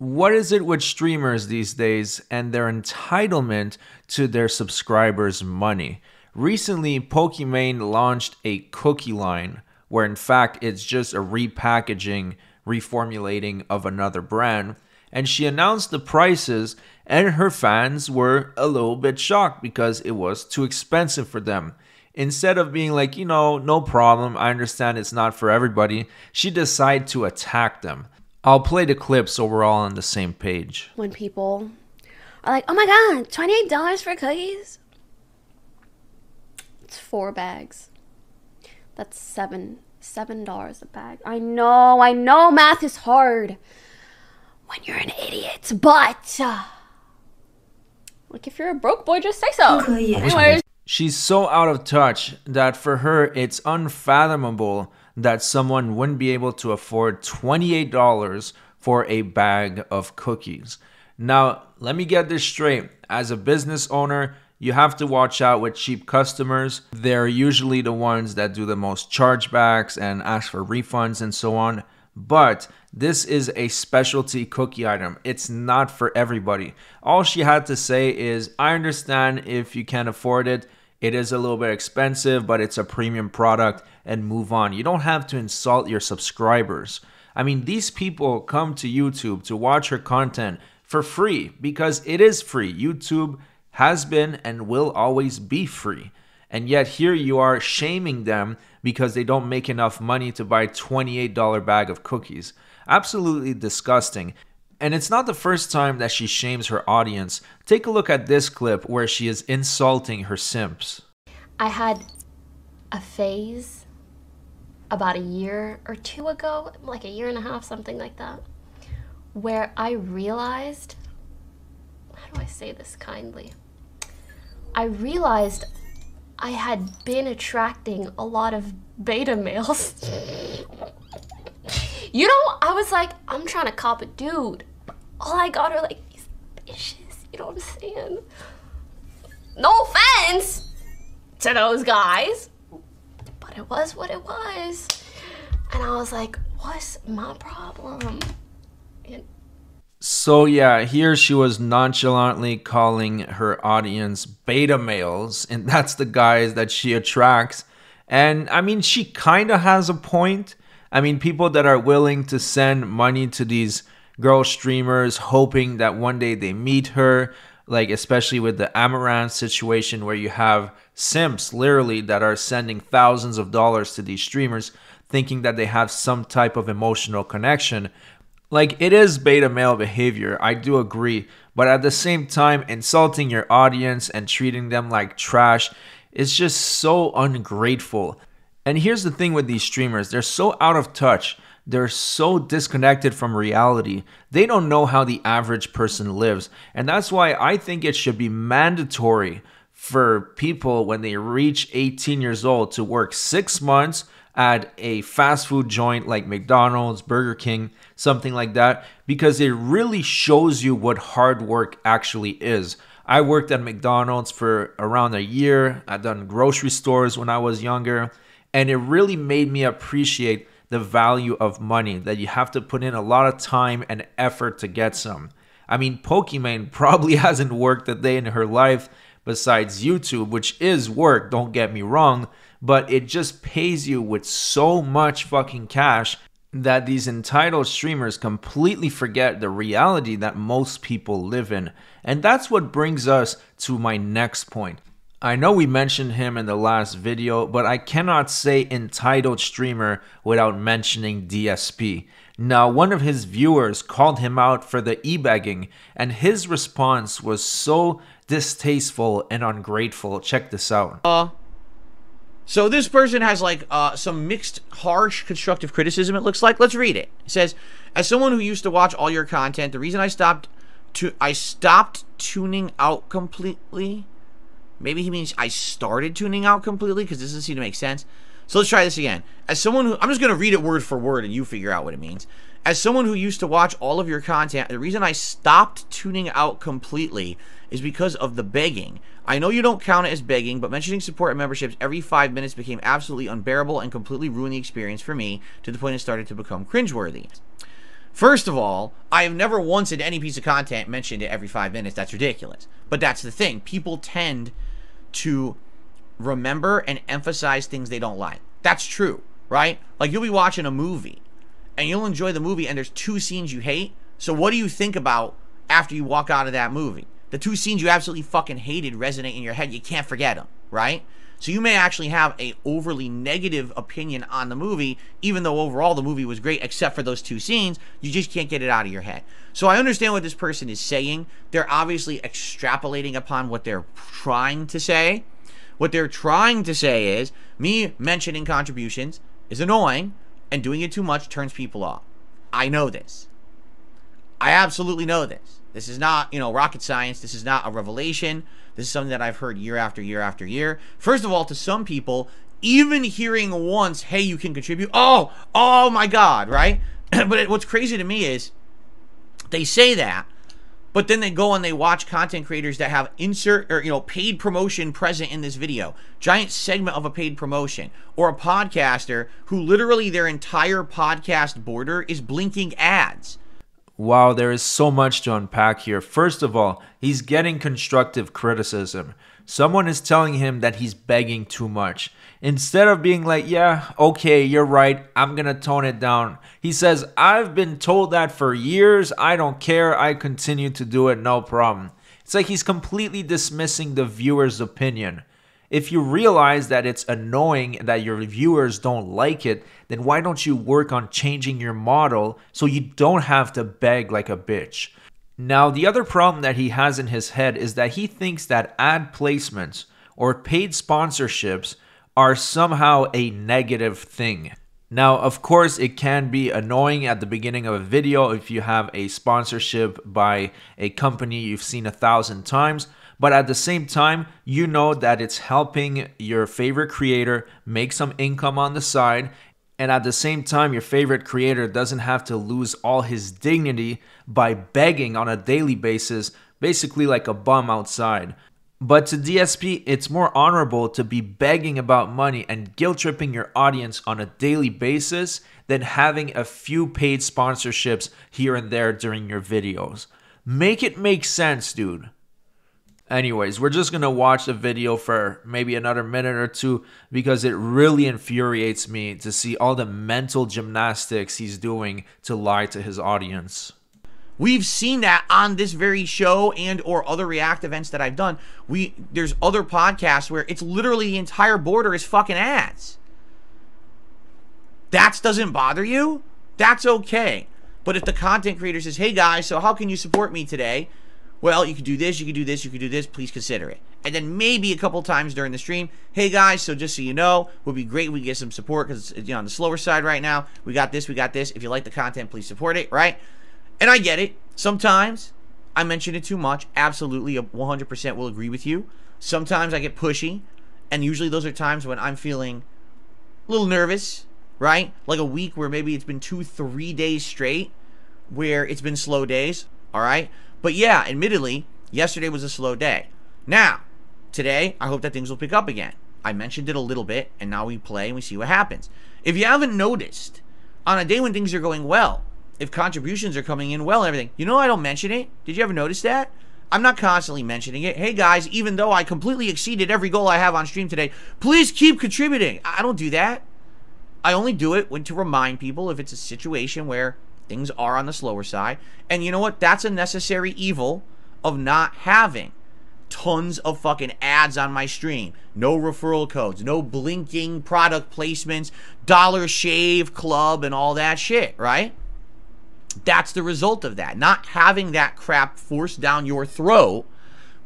What is it with streamers these days and their entitlement to their subscribers' money? Recently, Pokimane launched a cookie line where in fact it's just a repackaging, reformulating of another brand. And she announced the prices and her fans were a little bit shocked because it was too expensive for them. Instead of being like, no problem, I understand it's not for everybody, she decided to attack them. I'll play the clip so we're all on the same page. When people are like, oh my god, $28 for cookies? It's 4 bags. That's $7 a bag. I know math is hard when you're an idiot, but like if you're a broke boy, just say so. Anyways. She's so out of touch that for her it's unfathomable that someone wouldn't be able to afford $28 for a bag of cookies. Now, let me get this straight. As a business owner, you have to watch out with cheap customers. They're usually the ones that do the most chargebacks and ask for refunds and so on. But this is a specialty cookie item. It's not for everybody. All she had to say is, I understand if you can't afford it. It is a little bit expensive, but it's a premium product, and move on. You don't have to insult your subscribers. I mean, these people come to YouTube to watch her content for free because it is free. YouTube has been and will always be free. And yet here you are shaming them because they don't make enough money to buy a $28 bag of cookies. Absolutely disgusting. And it's not the first time that she shames her audience. Take a look at this clip where she is insulting her simps. I had a phase about a year or two ago, like a year and a half, something like that, where I realized, how do I say this kindly? I realized I had been attracting a lot of beta males. I was like, I'm trying to cop a dude. All I got are like these bitches, you know what I'm saying? No offense to those guys, but it was what it was. And I was like, what's my problem? So yeah, here she was nonchalantly calling her audience beta males, and that's the guys that she attracts. And I mean, she kind of has a point. I mean, people that are willing to send money to these girl streamers hoping that one day they meet her, like especially with the Amaranth situation where you have simps literally that are sending thousands of dollars to these streamers thinking that they have some type of emotional connection. Like, it is beta male behavior, I do agree, but at the same time, insulting your audience and treating them like trash is just so ungrateful. And here's the thing with these streamers, they're so out of touch, they're so disconnected from reality, they don't know how the average person lives. And that's why I think it should be mandatory for people when they reach 18 years old to work 6 months at a fast food joint like McDonald's, Burger King, something like that, because it really shows you what hard work actually is. I worked at McDonald's for around a year. I've done grocery stores when I was younger, and it really made me appreciate the value of money, that you have to put in a lot of time and effort to get some. I mean, Pokimane probably hasn't worked a day in her life besides YouTube, which is work, don't get me wrong, but it just pays you with so much fucking cash that these entitled streamers completely forget the reality that most people live in. And that's what brings us to my next point. I know we mentioned him in the last video, but I cannot say entitled streamer without mentioning DSP. Now, one of his viewers called him out for the e-begging, and his response was so distasteful and ungrateful. Check this out. So this person has like some mixed, harsh, constructive criticism, it looks like. Let's read it. It says, as someone who used to watch all your content, the reason I stopped tuning out completely. Maybe he means I started tuning out completely, because this doesn't seem to make sense. So let's try this again. As someone who, I'm just going to read it word for word and you figure out what it means. As someone who used to watch all of your content, the reason I stopped tuning out completely is because of the begging. I know you don't count it as begging, but mentioning support and memberships every 5 minutes became absolutely unbearable and completely ruined the experience for me to the point it started to become cringeworthy. First of all, I have never once in any piece of content mentioned it every 5 minutes. That's ridiculous. But that's the thing. People tend to remember and emphasize things they don't like. That's true, right? Like, you'll be watching a movie and you'll enjoy the movie and there's 2 scenes you hate. So what do you think about after you walk out of that movie? The 2 scenes you absolutely fucking hated resonate in your head. You can't forget them, right? So you may actually have a overly negative opinion on the movie, even though overall the movie was great, except for those 2 scenes. You just can't get it out of your head. So I understand what this person is saying. They're obviously extrapolating upon what they're trying to say. What they're trying to say is, me mentioning contributions is annoying, and doing it too much turns people off. I know this. I absolutely know this. This is not, rocket science. This is not a revelation. This is something that I've heard year after year after year. First of all, to some people, even hearing once, hey, you can contribute, oh my God, right? But what's crazy to me is they say that, but then they go and they watch content creators that have paid promotion present in this video, giant segment of a paid promotion, or a podcaster who literally their entire podcast border is blinking ads. Wow, there is so much to unpack here. First of all, he's getting constructive criticism. Someone is telling him that he's begging too much. Instead of being like, yeah, okay, you're right, I'm gonna tone it down, he says, I've been told that for years, I don't care, I continue to do it, no problem. It's like he's completely dismissing the viewer's opinion. If you realize that it's annoying that your viewers don't like it, then why don't you work on changing your model so you don't have to beg like a bitch? Now, the other problem that he has in his head is that he thinks that ad placements or paid sponsorships are somehow a negative thing. Now, of course, it can be annoying at the beginning of a video if you have a sponsorship by a company you've seen 1,000 times. But at the same time, you know that it's helping your favorite creator make some income on the side. And at the same time, your favorite creator doesn't have to lose all his dignity by begging on a daily basis, basically like a bum outside. But to DSP, it's more honorable to be begging about money and guilt-tripping your audience on a daily basis than having a few paid sponsorships here and there during your videos. Make it make sense, dude. Anyways, we're just going to watch the video for maybe another minute or two because it really infuriates me to see all the mental gymnastics he's doing to lie to his audience. We've seen that on this very show and or other React events that I've done. There's other podcasts where it's literally the entire border is fucking ads. That doesn't bother you? That's okay. But if the content creator says, hey guys, so how can you support me today? Well, you could do this, you could do this, you could do this, please consider it. And then maybe a couple times during the stream, hey guys, so just so you know, would be great if we get some support because it's on the slower side right now. We got this, we got this. If you like the content, please support it, right? And I get it. Sometimes I mention it too much. Absolutely, 100% will agree with you. Sometimes I get pushy, and usually those are times when I'm feeling a little nervous, right? Like a week where maybe it's been 2-3 days straight where it's been slow days, all right? But yeah, admittedly, yesterday was a slow day. Now, today, I hope that things will pick up again. I mentioned it a little bit, and now we play and we see what happens. If you haven't noticed, on a day when things are going well, if contributions are coming in well and everything, you know I don't mention it? Did you ever notice that? I'm not constantly mentioning it. Hey guys, even though I completely exceeded every goal I have on stream today, please keep contributing. I don't do that. I only do it to remind people if it's a situation where things are on the slower side. And you know what? That's a necessary evil of not having tons of fucking ads on my stream. No referral codes, no blinking product placements, Dollar Shave Club and all that shit, right? That's the result of that. Not having that crap forced down your throat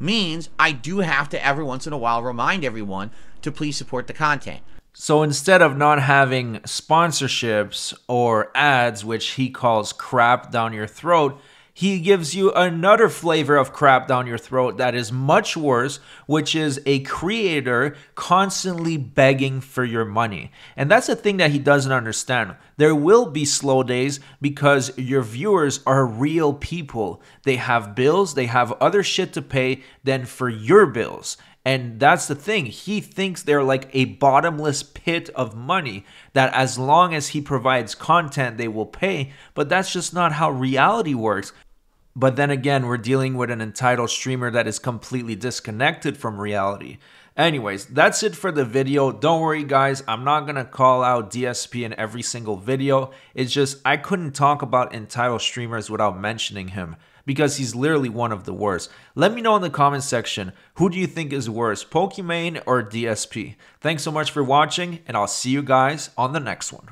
means I do have to every once in a while remind everyone to please support the content. So instead of not having sponsorships or ads, which he calls crap down your throat, he gives you another flavor of crap down your throat that is much worse, which is a creator constantly begging for your money. And that's the thing that he doesn't understand. There will be slow days because your viewers are real people. They have bills, they have other shit to pay than for your bills. And that's the thing. He thinks they're like a bottomless pit of money that as long as he provides content, they will pay. But that's just not how reality works. But then again, we're dealing with an entitled streamer that is completely disconnected from reality. Anyways, that's it for the video. Don't worry, guys. I'm not going to call out DSP in every single video. It's just I couldn't talk about entitled streamers without mentioning him, because he's literally one of the worst. Let me know in the comment section, who do you think is worse, Pokimane or DSP? Thanks so much for watching, and I'll see you guys on the next one.